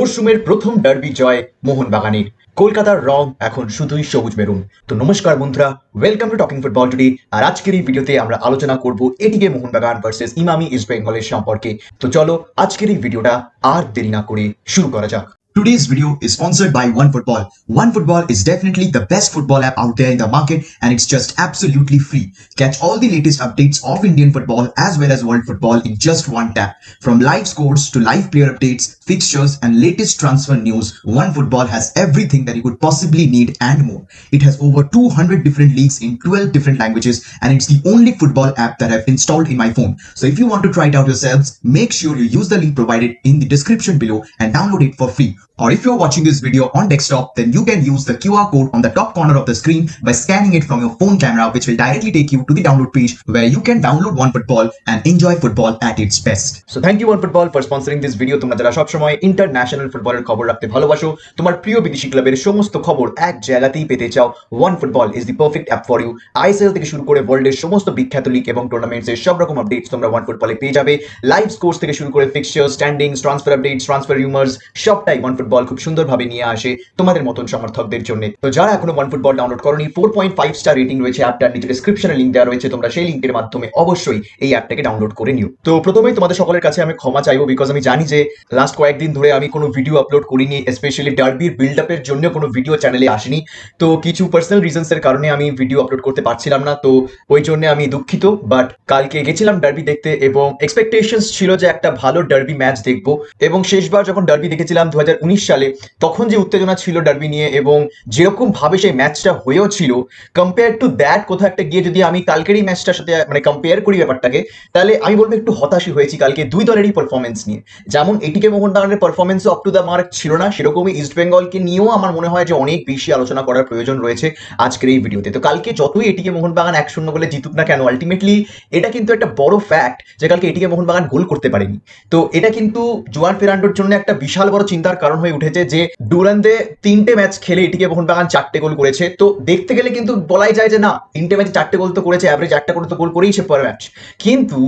মরশুমের প্রথম ডার্বি জয় মোহনবাগানের। কলকাতার রং এখন শুধুই সবুজ মেরুন। তো নমস্কার বন্ধুরা, welcome to talking football today. আর আজকের এই ভিডিওতে আমরা আলোচনা করব এটিকে মোহনবাগান ভার্সেস ইমামি ইস্ট বেঙ্গলের সম্পর্কে। তো চলো আজকের এই ভিডিওটা আর দেরি না করে শুরু করা যাক। Today's video is sponsored by OneFootball. OneFootball is definitely the best football app out there in the market, and it's just absolutely free. Catch all the latest updates of Indian football as well as world football in just one tap. From live scores to live player updates, fixtures and latest transfer news, OneFootball has everything that you could possibly need and more. It has over 200 different leagues in 12 different languages, and it's the only football app that I've installed in my phone. So if you want to try it out yourselves, make sure you use the link provided in the description below and download it for free. Or if you're watching this video on desktop, then you can use the QR code on the top corner of the screen by scanning it from your phone camera, which will directly take you to the download page where you can download OneFootball and enjoy football at its best. So thank you OneFootball for sponsoring this video. তোমরা যারা সবসময় international ফুটবলের খবর রাখতে ভালোবাসো, তোমার প্রিয় বিদেশি ক্লাবের সমস্ত খবর এক জায়গাতেই পেতে চাও, OneFootball is the perfect app for you. ISL থেকে শুরু করে ওয়ার্ল্ডের সমস্ত বিখ্যাত লিগ এবং টুর্নামেন্টস এর সব রকম আপডেটস তোমরা OneFootball এ পেয়ে যাবে। লাইভ স্কোরস থেকে শুরু করে fixture, standings, transfer updates, transfer rumours সবটাই OneFootball খুব সুন্দরভাবে নিয়ে আসে তোমাদের মতন সমর্থকদের জন্য। তো যারা এখনো OneFootball ডাউনলোড করোনি, 4.5 স্টার রেটিং রয়েছে অ্যাপটার, নিচে ডেসক্রিপশনে লিংক দেওয়া রয়েছে, তোমরা সেই লিংকের মাধ্যমে অবশ্যই এই অ্যাপটাকে ডাউনলোড করে নিও। তো প্রথমেই তোমাদের সকলের কাছে আমি ক্ষমা চাইবো, বিকজ আমি জানি যে লাস্ট কয়েকদিন ধরে আমি কোনো ভিডিও আপলোড করিনি, স্পেশালি ডার্বির বিল্ড আপের জন্য কোনো ভিডিও চ্যানেলে আসেনি। তো কিছু পার্সোনাল রিজনসের কারণে আমি ভিডিও আপলোড করতে পারছিলাম না, তো ওই জন্য আমি দুঃখিত। বাট কালকে গেছিলাম ডার্বি দেখতে এবং এক্সপেকটেশনস ছিল যে একটা ভালো ডার্বি ম্যাচ দেখবো। এবং শেষবার যখন ডার্বি দেখেছিলাম 2019 সালে, তখন যে উত্তেজনা ছিল ডার্বি নিয়ে এবং যেরকম ভাবে সেই ম্যাচটা হয়েও ছিল, কম্পেয়ার টু দ্যাট কোথাও একটা গিয়ে যদি আমি কালকের এই ম্যাচটার সাথে মানে কম্পেয়ার করি ব্যাপারটাকে, তাহলে আমি বলবো একটু হতাশই হয়েছি কালকে দুই দলেরই পারফরমেন্স নিয়ে। যেমন এটিকে মোহনবাগানের পারফরমেন্সও আপ টু দ্য মার্ক ছিল না, সেরকমই ইস্ট বেঙ্গলকে নিয়েও আমার মনে হয় যে অনেক বেশি আলোচনা করার প্রয়োজন রয়েছে আজকের এই ভিডিওতে। তো কালকে যতই এটিকে মোহনবাগান 1-0 বলে জিতুক না কেন, আলটিমেটলি এটা কিন্তু একটা বড় ফ্যাক্ট যে কালকে এটিকে মোহনবাগান গোল করতে পারেনি। তো এটা কিন্তু জোয়ান ফেরান্ডোর জন্য একটা বিশাল বড় চিন্তার কারণ হয়ে উঠেছে যে ডুরান্ডে 3টে ম্যাচ খেলে এটিকে মোহনবাগান 4টে গোল করেছে। তো দেখতে গেলে কিন্তু বলাই যায় যে না, 3টে ম্যাচে 4টে গোল তো করেছে, অ্যাভারেজ 1টা করে তো গোল করেইছে পার ম্যাচ। কিন্তু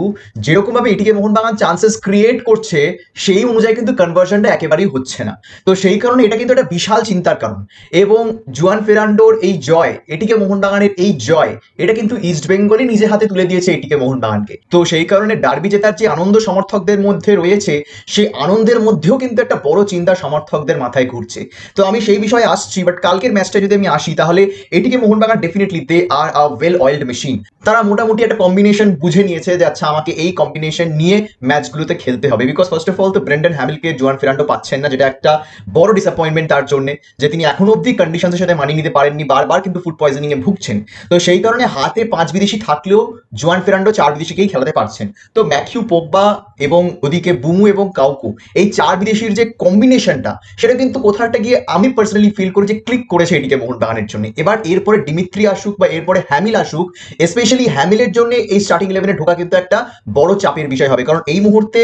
যেরকম ভাবে এটিকে মোহনবাগান চান্সেস ক্রিয়েট করছে সেই অনুযায়ী কিন্তু কনভার্সনটা একেবারেই হচ্ছে না। তো সেই কারণে এটা কিন্তু একটা বিশাল চিন্তার কারণ। এবং জোয়ান ফেরান্ডোর এই জয়, এটিকে মোহনবাগানের এই জয়, এটা কিন্তু ইস্ট বেঙ্গলই নিজের হাতে তুলে দিয়েছে এটিকে মোহনবাগানকে। তো সেই কারণে ডার্বি জেতার যে আনন্দ সমর্থকদের মধ্যে রয়েছে, সেই আনন্দের মধ্যেও কিন্তু একটা বড় চিন্তা সমর্থকদের মাথায় ঘুরছে। তো আমি সেই বিষয়ে আসছি, বাট কালকের ম্যাচটা যদি আমি আসি, তাহলে ATK Mohun Bagan definitely they are a well oiled machine. তারা মোটামুটি একটা কম্বিনেশন বুঝে নিয়েছে যে আচ্ছা আমাকে এই কম্বিনেশন নিয়ে ম্যাচগুলোতে খেলতে হবে। বিকজ ফার্স্ট অফ অল তো ব্রেন্ডন হ্যামিলকে জোয়ান ফেরান্ডো পাচ্ছেন না, যেটা একটা বড় ডিসঅ্যাপয়েন্টমেন্ট তার জন্য, যে তিনি এখনো অব্দি কন্ডিশনসের সাথে মানিয়ে নিতে পারেননি, বারবার কিন্তু ফুড পয়জনিং এ ভুগছেন। তো সেই কারণে হাতে 5 বিদেশি থাকলেও জোয়ান ফেরান্ডো 4 বিদেশিকেই খেলাতে পারছেন। তো ম্যাথিউ পোগবা এবং ওদিকে বুমু এবং কাউকু, এই 4 বিদেশির যে কম্বিনেশনটা, সেটা কিন্তু কোথাও একটা গিয়ে আমি পার্সোনালি ফিল করে যে ক্লিক করেছে এটিকে মোহনবাগানের জন্য। এবার এরপরে ডিমিত্রি আসুক বা এরপরে হ্যামিল আসুক, স্পেশালি হ্যামিলের জন্য এই স্টার্টিং 11-এ ঢোকা কিন্তু একটা বড় চাপের বিষয় হবে। কারণ এই মুহূর্তে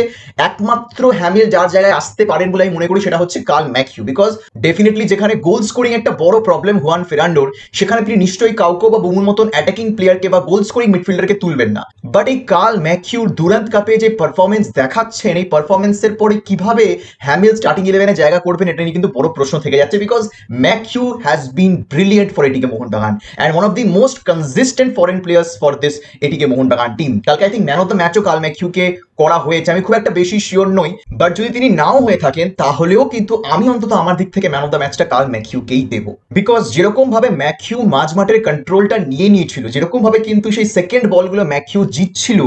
একমাত্র হ্যামিল যার জায়গায় আসতে পারেন বলে আমি মনে করি সেটা হচ্ছে কার্ল ম্যাথিউ। বিকজ ডেফিনেটলি যেখানে গোল স্কোরিং একটা বড় প্রবলেম জোয়ান ফেরান্ডোর, সেখানে তিনি নিশ্চয়ই কাউকো বা বুমুর মতন অ্যাটাকিং প্লেয়ারকে বা গোল স্কোরিং মিডফিল্ডারকে তুলবেন না। বাট এই কার্ল ম্যাথিউর ডুরান্ড কাপে যে পারফরমেন্স দেখাচ্ছেন, এই পারফরমেন্সের পরে কিভাবে হ্যামিল স্টার্টিং 11-এ জায়গা করবেন, এটা নিয়ে কিন্তু বড় প্রশ্ন থেকে যাচ্ছে। Because Matthew has been brilliant for ATK Mohun Bagan and one of the most consistent foreign players for this ATK Mohun Bagan team. কালকে I think man of the ম্যাচও কার্ল ম্যাথিউকে করা হয়েছে, আমি খুব একটা বেশি শিওর নই। বাট যদি তিনি নাও হয়ে থাকেন, তাহলেও কিন্তু আমি অন্তত আমার দিক থেকে ম্যান অফ দ্য ম্যাচটা কার্ল ম্যাথিউকেই দেবো। বিকজ যেরকম ভাবে ম্যাথিউ মাঝমাঠের কন্ট্রোলটা নিয়ে নিয়েছিল, যেরকম ভাবে কিন্তু সেই সেকেন্ড বলগুলো ম্যাথিউ জিতছিল,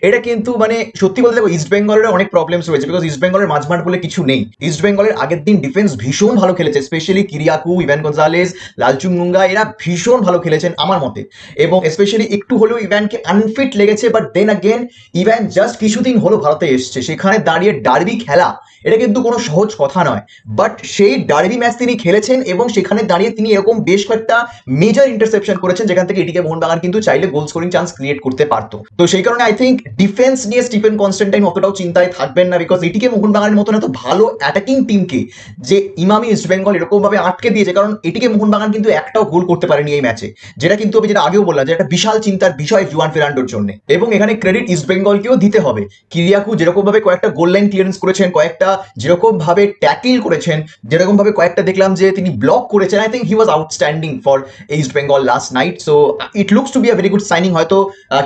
এটা কিন্তু মানে সত্যি বলতে দেখো ইস্ট বেঙ্গলের অনেক প্রবলেমস রয়েছে। বিকজ ইস্ট বেঙ্গলের মাঝমাঠ বলে কিছু নেই। ইস্ট বেঙ্গলের আগের দিন ডিফেন্স ভীষণ ভালো খেলেছে, স্পেশালি কিরিয়াকু, ইভান গঞ্জালেস, লালচুং নুঙ্গা, এরা ভীষণ ভালো খেলেছেন আমার মতে। এবং স্পেশালি একটু হলেও ইভানকে আনফিট লেগেছে, but then again Ivan just কিছুদিন হলো ভারতে এসছে, সেখানে দাঁড়িয়ে ডার্বি খেলা এটা কিন্তু কোনো সহজ কথা নয়। বাট সেই ডার্বি ম্যাচ তিনি খেলেছেন এবং সেখানে দাঁড়িয়ে তিনি এরকম বেশ কয়েকটা মেজর ইন্টারসেপশন করেছেন, যেখান থেকে এটিকে মোহনবাগান কিন্তু চাইলে গোল স্কোরিং চান্স ক্রিয়েট করতে পারতো। তো সেই কারণে আই থিঙ্ক ডিফেন্স নিয়ে স্টিফেন কনস্ট্যান্টাইন অতটাও চিন্তায় থাকবেন না। বিকজ এটিকে মোহনবাগানের মতন এত ভালো অ্যাটাকিং টিমকে যে ইমামি ইস্ট বেঙ্গল এরকম ভাবে আটকে দিয়েছে, কারণ এটিকে মোহনবাগান কিন্তু একটাও গোল করতে পারেনি এই ম্যাচে, যেটা কিন্তু আমি যেটা আগেও বললাম যে একটা বিশাল চিন্তার বিষয় জোয়ান ফেরান্ডোর জন্য। এবং এখানে ক্রেডিট ইস্ট বেঙ্গলকেও দিতে হবে, কিরিয়াকু যেরকম ভাবে কয়েকটা গোল লাইন ক্লিয়ারেন্স করেছেন, কয়েকটা যেরকম ভাবে ট্যাকেল করেছেন, যেরকম ভাবে কয়েকটা দেখলাম যে তিনি ব্লক করেছেন, I think he was outstanding for East Bengal last night. So it looks to be a very good signing. হয়তো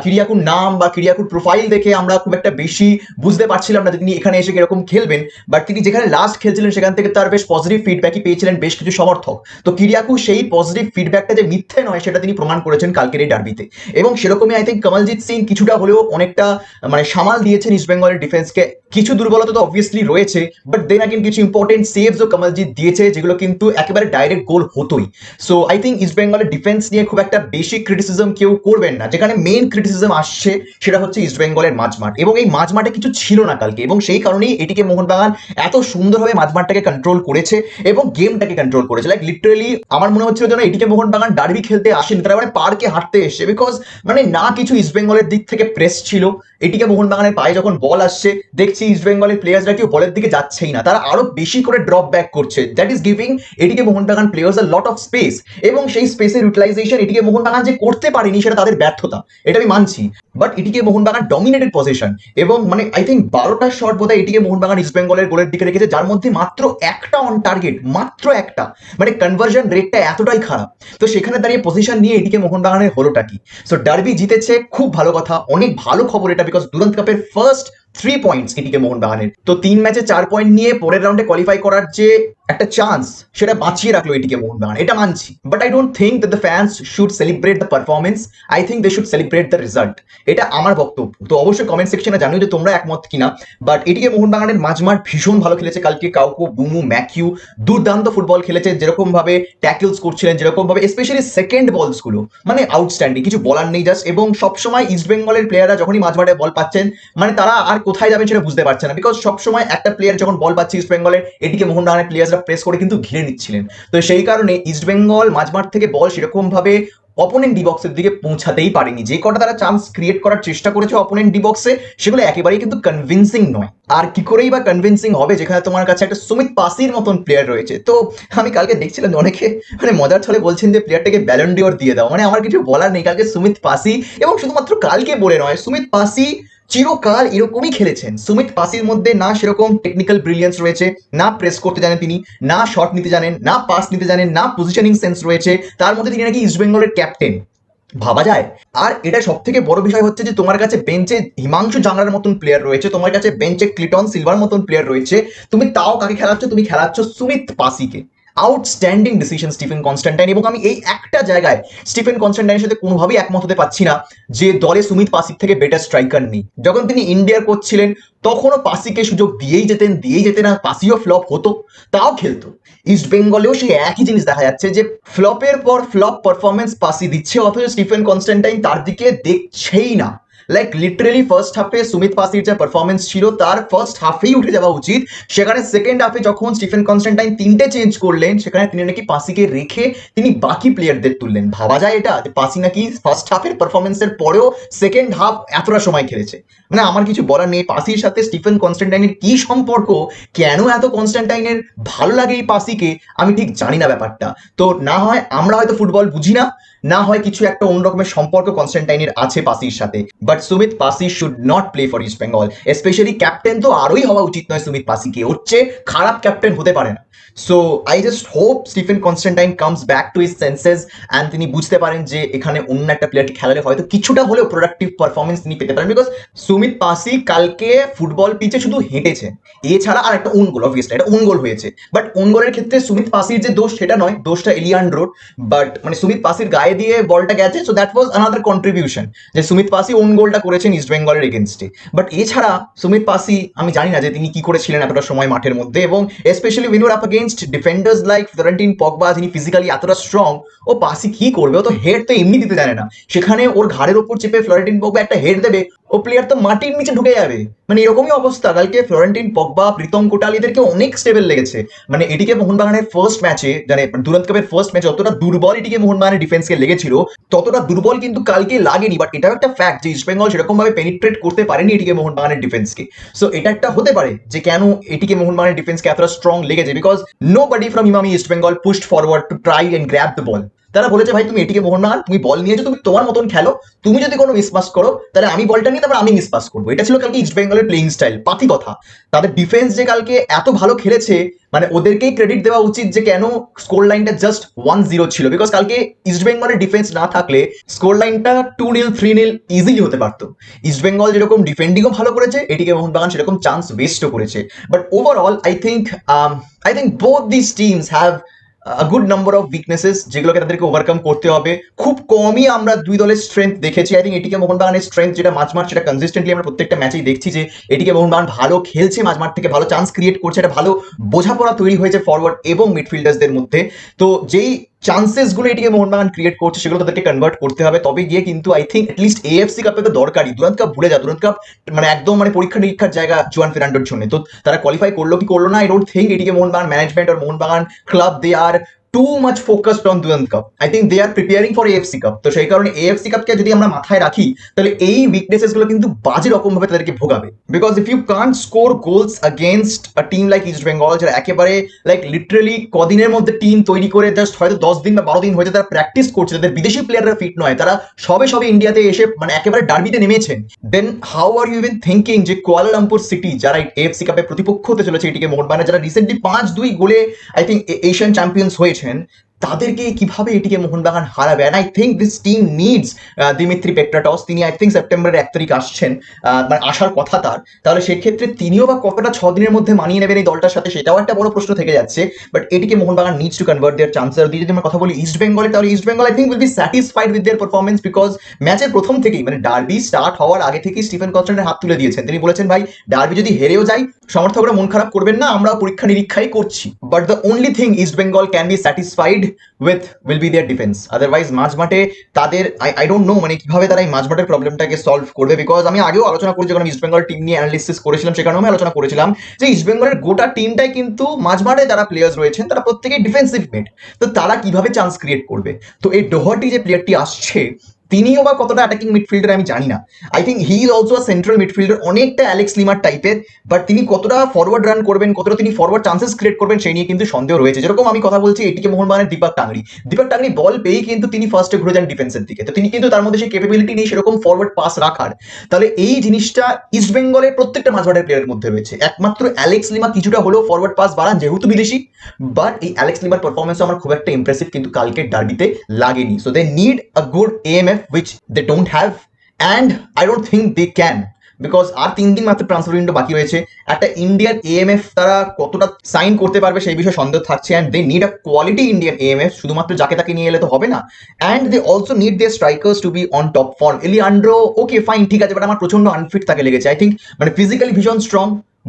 কিরিয়াকুর নাম বা কিরিয়াকুর প্রোফাইল দেখে আমরা খুব একটা বেশি বুঝতে পারছিলাম না যে তিনি এখানে এসে কিরকম খেলবেন, বাট তিনি যেখানে লাস্ট খেলছিলেন সেখান থেকে তার বেশ পজিটিভ ফিডব্যাকই পেয়েছিলেন বেশ কিছু সমর্থক। তো কিরিয়াকু সেই পজিটিভ ফিডব্যাকটা যে মিথ্যে নয় সেটা তিনি প্রমাণ করেছেন কালকের এই ডার্বিতে। এবং সেরকমই আই থিঙ্ক কমলজিৎ সিং কিছুটা হলেও অনেকটা মানে সামাল দিয়েছেন ইস্ট বেঙ্গলের ডিফেন্সকে। কিছু দুর্বলতা তো অবভিয়াসলি রয়েছে, বাট দেন আগেন কিছু ইম্পর্টেন্ট সেভসও কমলজিৎ দিয়েছে যেগুলো কিন্তু একেবারে ডাইরেক্ট গোল হতোই। সো আই থিঙ্ক ইস্ট বেঙ্গলের ডিফেন্স নিয়ে খুব একটা বেশি ক্রিটিসিজম কেউ করবেন না। যেখানে মেইন ক্রিটিসিজম আসছে সেটা হচ্ছে ইস্ট বেঙ্গলের মাঝমাঠ, এবং এই মাঝমাঠে কিছু ছিল না কালকে, এবং সেই কারণেই এটিকে মোহনবাগান এত সুন্দরভাবে মাঝমাঠটাকে কন্ট্রোল করেছে এবং গেমটাকে কন্ট্রোল করেছে। লাইক লিটারেলি আমার মনে হচ্ছিল যেন এটিকে মোহনবাগান ডার্বি খেলতে আসেনি, তারা মানে পার্কে হাঁটতে এসছে। বিকজ মানে না কিছু ইস্ট বেঙ্গলের দিক থেকে প্রেস ছিল, এটিকে মোহনবাগানের পায়ে যখন বল আসছে দেখছি ইস্ট বেঙ্গলের প্লেয়ার্সরা কেউ বলের দিকে যাচ্ছেই না, তারা আরো বেশি করে ড্রপ ব্যাক করছে। দ্যাট ইজ গিভিং এটিকে Mohun Bagan players a lot of speech, এবং সেই স্পেসের ইউটিলাইজেশন এটিকে মোহনবাগান যে করতে পারেনি সেটা তাদের ব্যর্থতা, এটা আমি মানছি। বাট এটিকে মোহনবাগান ডমিনেটেড পজিশন, এবং মানে আই থিঙ্ক 12টা শট বোধহয় এটিকে মোহনবাগান ইস্ট বেঙ্গলের গোলের দিকে রেখেছে, যার মধ্যে মাত্র একটা অন টার্গেট, মাত্র একটা। মানে কনভার্জন রেটটা এতটাই খারাপ। তো সেখানে দাঁড়িয়ে পজিশন নিয়ে এটিকে মোহনবাগানের হলোটা কি? সো ডার্বি জিতেছে, খুব ভালো কথা, অনেক ভালো খবর এটা, বিকজ দুরান্ত কাপের ফার্স্ট 3 পয়েন্টস এটিকে মোহনবাগানের। তো 3 ম্যাচে 4 পয়েন্ট নিয়ে পরের রাউন্ডে কোয়ালিফাই করার যে একটা চান্স সেটা বাঁচিয়ে রাখলো এটিকে মোহনবাগান, এটা মানছি। But I don't think that the fans should celebrate the performance, I think they should celebrate the result. এটা আমার বক্তব্য। তো অবশ্যই কমেন্ট সেকশনে জানিও যে তোমরা একমত কিনা। বাট এটিকে মোহনবাগানের মাঝমাঠ ভীষণ ভালো খেলেছে কালকে। কাউকো, বুমু, ম্যাকিউ দুর্দান্ত ফুটবল খেলেছে, যেরকম ভাবে ট্যাকলস করছিলেন, যেরকম ভাবে স্পেশালি সেকেন্ড বলস গুলো মানে আউটস্ট্যান্ডিং, কিছু বলার নেই জাস্ট। এবং সবসময় ইস্ট বেঙ্গলের প্লেয়াররা যখনই মাঝমাঠে বল পাচ্ছেন মানে তারা আর কোথায় যাবেন সেটা বুঝতে পারছে না, বিকজ সবসময় একটা প্লেয়ার যখন বল পাচ্ছে ইস্ট বেঙ্গলের, এটিকে মোহনবাগানের প্লেয়ার্সরা প্রেস করে কিন্তু ঘিরে নিচ্ছিলেন। তো সেই কারণে ইস্ট বেঙ্গল মাঝমাঠ থেকে বল সেরকম ভাবে অপোনেন্ট ডি বক্সের দিকে পৌঁছাতেই পারেনি। যে কটা তারা চান্স ক্রিয়েট করার চেষ্টা করেছে অপোনেন্ট ডি বক্সে, সেগুলো একেবারেই কিন্তু কনভিন্সিং নয়। আর কি করেই বা কনভিন্সিং হবে যেখানে তোমার কাছে একটা সুমিত পাসির মতন প্লেয়ার রয়েছে। তো আমি কালকে দেখছিলাম অনেকে মানে মজার ছলে বলছেন যে প্লেয়ারটাকে ব্যালন ডিওর দিয়ে দাও। মানে আমার কিছু বলার নেই। কালকে সুমিত পাসি, এবং শুধুমাত্র কালকে বলে নয়, সুমিত পাসি চিরকাল এরকমই খেলেছেন। সুমিত পাসির মধ্যে না সেরকম টেকনিক্যাল ব্রিলিয়েন্স রয়েছে, না প্রেস করতে জানেন তিনি, না শট নিতে জানেন, না পাস নিতে জানেন, না পজিশনিং সেন্স রয়েছে। তার মধ্যে তিনি নাকি ইস্ট বেঙ্গলের ক্যাপ্টেন, ভাবা যায়? আর এটা সব থেকে বড় বিষয় হচ্ছে যে তোমার কাছে বেঞ্চে হিমাংশু জাংরার মতন প্লেয়ার রয়েছে, তোমার কাছে বেঞ্চে ক্লিটন সিলভার মতন প্লেয়ার রয়েছে, তুমি তাও কাকে খেলাচ্ছ? তুমি খেলাচ্ছ সুমিত পাসিকে। Outstanding decision Stephen Constantine. এবং আমি এই একটা জায়গায় স্টিফেন কনস্ট্যান্টাইনের সাথে কোনোভাবেই একমত হতে পারছি না যে দলে সুমিত পাসির থেকে বেটার স্ট্রাইকার নেই। যখন তিনি ইন্ডিয়ার কোচ ছিলেন তখনও পাসিকে সুযোগ দিয়েই যেতেন, আর পাসিও ফ্লপ হতো, তাও খেলতো। ইস্ট বেঙ্গলেও সেই একই জিনিস দেখা যাচ্ছে যে ফ্লপের পর ফ্লপ পারফরমেন্স পাসি দিচ্ছে, অথচ স্টিফেন কনস্ট্যান্টাইন তার দিকে দেখছেই না। লাইক লিটারেলি ফার্স্ট হাফে সুমিত পাসির যে পারফরমেন্স ছিল তার ফার্স্ট হাফেই উঠে যাওয়া উচিত। সেখানে সেকেন্ড হাফে যখন স্টিফেন কনস্ট্যান্টাইন 3টে চেঞ্জ করলেন, সেখানে তিনি নাকি পাসিকে রেখে তিনি বাকি প্লেয়ারদের তুললেন। ভাবা যায় এটা? যে পাসি নাকি ফার্স্ট হাফের পারফরমেন্সের পরেও সেকেন্ড হাফ এতটা সময় খেলেছে। মানে আমার কিছু বলার নেই। পাসির সাথে স্টিফেন কনস্ট্যান্টাইনের কি সম্পর্ক, কেন এত কনস্ট্যান্টাইনের ভালো লাগে এই পাসিকে, আমি ঠিক জানি না ব্যাপারটা। তো না হয় আমরা হয়তো ফুটবল বুঝি না, না হয় কিছু একটা অন্যরকমের সম্পর্ক কনস্ট্যান্টাইনের আছে পাসির সাথে। But Sumit Pasi should not play for East Bengal. Specially captain তো আরোই হওয়া উচিত নয় সুমিত পাসিকে, ওর চেয়ে খারাপ ক্যাপ্টেন হতে পারে না। So I just hope Stephen Constantine comes back to his senses and তিনি বুঝতে পারেন যে এখানে অন্য একটা প্লেয়ারকে খেলালে হয়তো কিছুটা হলেও প্রোডাক্টিভ পারফরমেন্স তিনি পেতে পারেন। বিকজ সুমিত পাসি কালকে ফুটবল পিচে শুধু হেঁটেছে, এছাড়া আর একটা ওন গোল, অবভিয়াসলি এটা ওন গোল হয়েছে। বাট ওন গোলের ক্ষেত্রে সুমিত পাসির যে দোষ সেটা নয়, দোষটা এলিয়ান্ড্রোর। বাট মানে সুমিত পাসির গায়ে দিয়ে বলটা গেছে, so that was another contribution যে সুমিত পাসি ওন গোলটা করেছেন ইস্ট বেঙ্গলের এগেনস্টে। বাট এছাড়া সুমিত পাসি আমি জানি না যে তিনি কি করেছিলেন এতটা সময় মাঠের মধ্যে। এবং specially win your up against defenders like Florentine Pogba, যিনি ফিজিক্যালি এতটা স্ট্রং, ও পাসি কি করবে? ও তো হেড তো এমনি দিতে জানে না, সেখানে ওর ঘাড়ের ওপর চেপে ফ্লোরেন্টিন পগবা একটা হেড দেবে, ও প্লেয়ার তো মাটির নিচে ঢুকে যাবে। মানে এরকমই অবস্থা। কালকে ফ্লোরেন্টিন পগবা, প্রীতম কোটাল এদেরকে অনেক স্টেবল লেগেছে। মানে এটিকে মোহনবাগানের ফার্স্ট ম্যাচে, মানে দুরান্ত কাপের ফার্স্ট ম্যাচে যতটা দুর্বল এটিকে মোহনবাগানের ডিফেন্সকে লেগেছিল, ততটা দুর্বল কিন্তু কালকে লাগেনি। বাট এটাও একটা ফ্যাক্ট যে ইস্ট বেঙ্গল সেরকম ভাবে পেনিট্রেট করতে পারেনি এটিকে মোহনবাগানের ডিফেন্সকে। সো এটা একটা হতে পারে যে কেন এটিকে মোহনবাগানের ডিফেন্সকে এতটা স্ট্রং লেগেছে, because nobody from Emami East Bengal pushed forward to try and grab the ball. তারা বলেছে ভাই তুমি এটিকে মোহনবাগান, তুমি বল নিয়েছো, তুমি তোমার মতন খেলো, তুমি যদি কোনো মিসপাস করো তাহলে আমি বলটা নিয়ে তারপর আমি মিসপাস করবো। এটা ছিল কালকে ইস্ট বেঙ্গলের প্লেইং স্টাইল। পাতি কথা, তাদের ডিফেন্স যে কালকে এত ভালো খেলেছে, মানে ওদেরকেই ক্রেডিট দেওয়া উচিত যে কেন স্কোর লাইনটা জাস্ট 1-0 ছিল। বিকজ কালকে ইস্ট বেঙ্গলের ডিফেন্স না থাকলে স্কোর লাইনটা 2-0 3-0 ইজিলি হতে পারতো। ইস্ট বেঙ্গল যেরকম ডিফেন্ডিংও ভালো করেছে, এটিকে মোহনবাগান সেরকম চান্স ওয়েস্টও করেছে। But overall I think both these teams have a good number of weaknesses যেগুলোকে তাদেরকে ওভারকাম করতে হবে। খুব কমই আমরা দুই দলের স্ট্রেংথ দেখেছি। আই থিঙ্ক এটিকে মোহনবাগানের স্ট্রেংথ যেটা মাঝমাঠ, সেটা কনসিস্টেন্টলি আমরা প্রত্যেকটা ম্যাচেই দেখছি যে এটিকে মোহনবাগান ভালো খেলছে, মাঝমাঠ থেকে ভালো চান্স ক্রিয়েট করছে, একটা ভালো বোঝাপড়া তৈরি হয়েছে ফরওয়ার্ড এবং মিডফিল্ডার্সদের মধ্যে। তো যেই চান্সেস গুলো এটিকে মোহনবাগান ক্রিয়েট করছে সেগুলো তাদেরকে কনভার্ট করতে হবে, তবে গিয়ে কিন্তু আই থিঙ্ক অ্যাটলিস্ট এএফসি কাপে তো দরকারই। দুরান্ত কাপ ভুলে যা, দুরান্ত কাপ মানে একদম মানে পরীক্ষা নিরীক্ষার জায়গা জুয়ান ফের্নান্ডোর জন্য। তো তারা কোয়ালিফাই করলো কি করলো না, আই ডোন্ট থিঙ্ক এটিকে Mohun Bagan management R Mohun Bagan club they R too much focused on Durand Cup. I think they are preparing for AFC Cup. তো সেই কারণে AFC Cup কে যদি আমরা মাথায় রাখি তাহলে এই উইকনেসেস গুলো কিন্তু বাজে রকম ভাবে তাদেরকে ভোগাবে। Because if you can't score goals against a team like East Bengal, যারা একেবারে লাইক লিটারালি কদিনের মধ্যে টিম তৈরি করে জাস্ট হয়তো 10 দিন বা 12 দিন হয়তো তারা প্র্যাকটিস করছে, তাদের বিদেশি প্লেয়াররা ফিট নয়, তারা সবে ইন্ডিয়াতে এসে মানে একেবারে ডার্বিতে নেমেছেন, then how are you even thinking যে কুয়ালালামপুর সিটি যারা এএফসি কাপে প্রতিপক্ষ হতে চলেছে এটিকে মোহনবাগান, যারা রিসেন্টলি 5-2 গোলে আই থিঙ্ক এশিয়ান চ্যাম্পিয়ন্স হয়েছেন, তাদেরকে কিভাবে এটিকে মোহনবাগান হারাবে? And I think this team needs Dmitry Petratos. তিনি আই থিঙ্ক সেপ্টেম্বরের 1 তারিখ আসছেন, মানে আসার কথা তার। তাহলে সেক্ষেত্রে তিনিও বা কতটা 6 দিনের মধ্যে মানিয়ে নেবেন এই দলটার সাথে, সেটাও একটা বড় প্রশ্ন থেকে যাচ্ছে। বাট এটিকে Mohun Bagan needs to convert there chances. দিয়ে যদি আমরা কথা বলি ইস্ট বেঙ্গলে, তাহলে east Bengal I think will be satisfied with their performance, because ম্যাচের প্রথম থেকেই মানে ডার্বি স্টার্ট হওয়ার আগে থেকেই স্টিফেন কনস্ট্যান্টের হাত তুলে দিয়েছেন। তিনি বলেছেন ভাই ডার্বি যদি হেরেও যায় সমর্থকরা মন খারাপ করবেন না, আমরা পরীক্ষা নিরীক্ষাই করছি। But the only thing east Bengal can be satisfied with will be their defense. Otherwise মাঝমাঠে তাদের I don't know মানে কিভাবে তারা এই মাঝমাঠের প্রবলেমটাকে সলভ করবে। বিকজ আমি আগেও আলোচনা করেছি, যখন ইস্ট বেঙ্গল টিম নিয়ে অ্যানালিসিস করেছিলাম সেখানেও আমি আলোচনা করেছিলাম যে ইস্ট বেঙ্গলের গোটা টিমটাই কিন্তু মাঝমাঠে যারা প্লেয়ার্স রয়েছেন তারা প্রত্যেকেই ডিফেন্সিভ মিড। তো তারা কিভাবে চান্স ক্রিয়েট করবে? তো এই ডোহার্টি যে প্লেয়ারটি আসছে তিনিও বা কতটা অ্যাটাকিং মিডফিল্ডার আমি জানি না। I think he is also a central midfielder, অনেকটা অ্যালেক্স লিমার টাইপের। বাট তিনি কতটা ফরওয়ার্ড রান করবেন, কতটা তিনি ফরওয়ার্ড চান্সেস ক্রিয়েট করবেন সেই নিয়ে কিন্তু সন্দেহ রয়েছে। যেরকম আমি কথা বলছি এটিকে মোহনবাগানের দীপক টাংরি বল পেয়েই কিন্তু তিনি ফার্স্টে ঘুরে যান ডিফেন্সের দিকে। তো তিনি কিন্তু তার মধ্যে সেই ক্যাপাবিলিটি নেই সেরকম ফরওয়ার্ড পাস রাখার। তাহলে এই জিনিসটা ইস্ট বেঙ্গলের প্রত্যেকটা মাঝমাঠের প্লেয়ারের মধ্যে রয়েছে। একমাত্র অ্যালেক্স লিমা কিছুটা হলেও ফরওয়ার্ড পাস বাড়ান যেহেতু বিদেশি, বাট এই অ্যালেক্স লিমার পারফরমেন্স আমার খুব একটা ইমপ্রেসিভ কিন্তু কালকের ডার্বিতে লাগেনি। So they need a good AMF which they don't have, and I don't think they can. Because আর 3 দিন মাত্র ট্রান্সফার উইন্ডো বাকি রয়েছে। একটা ইন্ডিয়ান এএমএফ তারা কতটা সাইন করতে পারবে সেই বিষয়ে সন্দেহ থাকছে। And they need a quality Indian AMF, শুধুমাত্র যাকে তাকে নিয়ে এলে তো হবে না। And they also need their strikers to be on top form. Eliandro okay fine ঠিক আছে, বাট আমার প্রচন্ড আনফিট তাকে লেগেছে। আই থিঙ্ক মানে ফিজিক্যালি ভীষণ strong,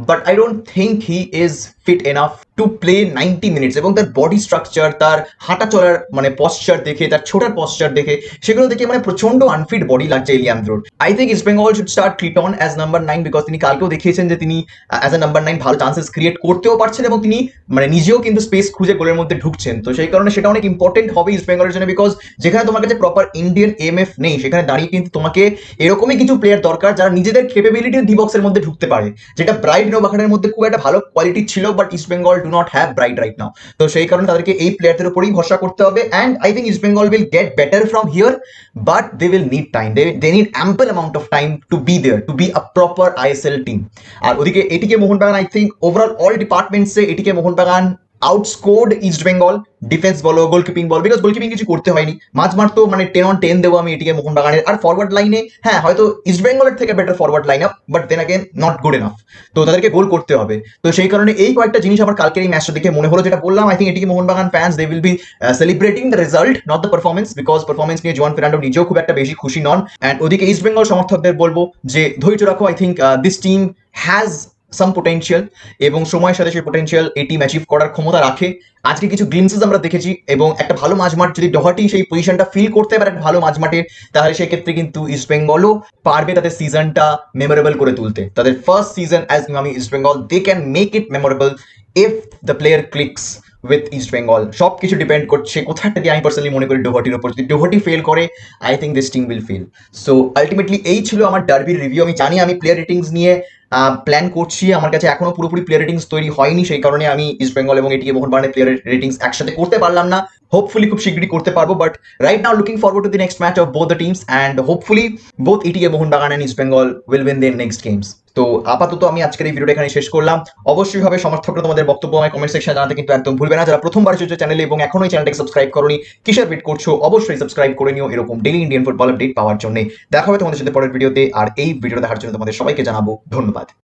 but I don't think he is fit enough to play 90 minutes. এবং তার বডি স্ট্রাকচার, তার হাঁটা চলার মানে পশ্চার দেখে, তার ছোটার পশ্চার দেখে, সেগুলো দেখে মানে প্রচন্ড আনফিট বডি লাগছে এলিয়ান্দ্রোর। I think East Bengal should start Cleiton as number 9, because তিনি কালকেও দেখিয়েছেন যে তিনি অ্যাজ এ নাম্বার 9 ভালো চান্সেস ক্রিয়েট করতেও পারছেন এবং তিনি মানে নিজেও কিন্তু স্পেস খুঁজে গোলের মধ্যে ঢুকছেন। তো সেই কারণে সেটা অনেক ইম্পর্টেন্ট হবে ইস্ট বেঙ্গলের জন্য। বিকজ যেখানে তোমার কাছে প্রপার ইন্ডিয়ান এএমএফ নেই সেখানে দাঁড়িয়ে কিন্তু তোমাকে এরকমই কিছু প্লেয়ার দরকার যারা নিজেদের ক্যাপাবিলিটি ডি বক্সের মধ্যে ঢুকতে পারে, যেটা ব্রাইট নৌবাখানের মধ্যে খুব একটা ভালো কোয়ালিটি ছিল, but east Bengal do not have bright right now. তো সেই কারণে তাদেরকে এই প্লেয়ারদের উপরেই ভরসা করতে হবে। And I think East Bengal will get better from here, but they will need time, they need ample amount of time to be there, to be a proper ISL team. আর ওদিকে ATK Mohun Bagan I think overall all ডিপার্টমেন্টসে ATK Mohun Bagan outscored East Bengal, defence বলো, গোলকিপিং বল, because গোলকিপিং কিছু করতে হয়নি। মাঝমাঠ তো মানে 10 on 10 দেবো আমি এটিকে মোহনবাগানের। আর ফরওয়ার্ড লাইনে হ্যাঁ হয়তো ইস্ট বেঙ্গলের থেকে better forward line up, but then again not good enough. তো তাদেরকে গোল করতে হবে। তো সেই কারণে এই কয়েকটা জিনিস আমার কালকের এই ম্যাচটা দেখে মনে হলো, যেটা বললাম আই থিঙ্ক এটিকে Mohun Bagan fans they will be celebrating the result not the performance, because performance নিয়ে জুয়ান ফের্নান্ডো নিজেও খুব একটা বেশি খুশি নন। অ্যান্ড ওদিকে ইস্ট বেঙ্গল সমর্থকদের বলবো যে ধৈর্য রাখো। I think this team has some potential এবং সময়ের সাথে সেই পোটেনশিয়াল এই টিম অ্যাচিভ করার ক্ষমতা রাখে। আজকে কিছু গ্লিমসেস আমরা দেখেছি এবং একটা ভালো মাঝমাঠ যদি ডোহাটি সেই পজিশনটা ফিল করতে পারে একটা ভালো মাঝমাঠে, তাহলে সেক্ষেত্রে কিন্তু ইস্ট বেঙ্গলও পারবে তাদের সিজনটা মেমোরেবল করে তুলতে। তাদের first season as Emami East Bengal, they can make it memorable if the player clicks with East Bengal. সব কিছু ডিপেন্ড করছে কোথায় দিয়ে, আমি পার্সোনালি মনে করি ডোভাটির উপর। যদি ডোভাটি ফেল করে, I think this team will fail. So ultimately এই ছিল আমার ডার্বির রিভিউ। আমি জানি আমি প্লেয়ার রেটিংস নিয়ে প্ল্যান করছি, আমার কাছে এখনো পুরোপুরি প্লেয়ার রেটিংস তৈরি হয়নি, সেই কারণে আমি ইস্ট বেঙ্গল এবং এটিকে মোহনবাগানের প্লেয়ার রেটিংস একসাথে করতে পারলাম না। হোপফুলি খুব শীঘ্রই করতে পারবো, but right now looking forward to the next match of both the teams, and hopefully both ATK Mohun Bagan and East Bengal will win their next games. তো আপাতত আমি আজকের এই ভিডিওটা এখানে শেষ করলাম। অবশ্যই হবে সমর্থকরা তোমাদের বক্তব্য আমায় কমেন্ট সেকশনে জানাতে কিন্তু একদম ভুলবে না। যারা প্রথমবার এসেছো চ্যানেলে এবং এখনো এই চ্যানেলটাকে সাবস্ক্রাইব করোনি, কিসের ওয়েট করছো, অবশ্যই সাবস্ক্রাইব করে নিও এরকম ডেইলি ইন্ডিয়ান ফুটবল আপডেট পাওয়ার জন্য। দেখা হবে তোমাদের সাথে পরের ভিডিওতে, আর এই ভিডিও দেখার জন্য তোমাদের সবাইকে জানাবো ধন্যবাদ।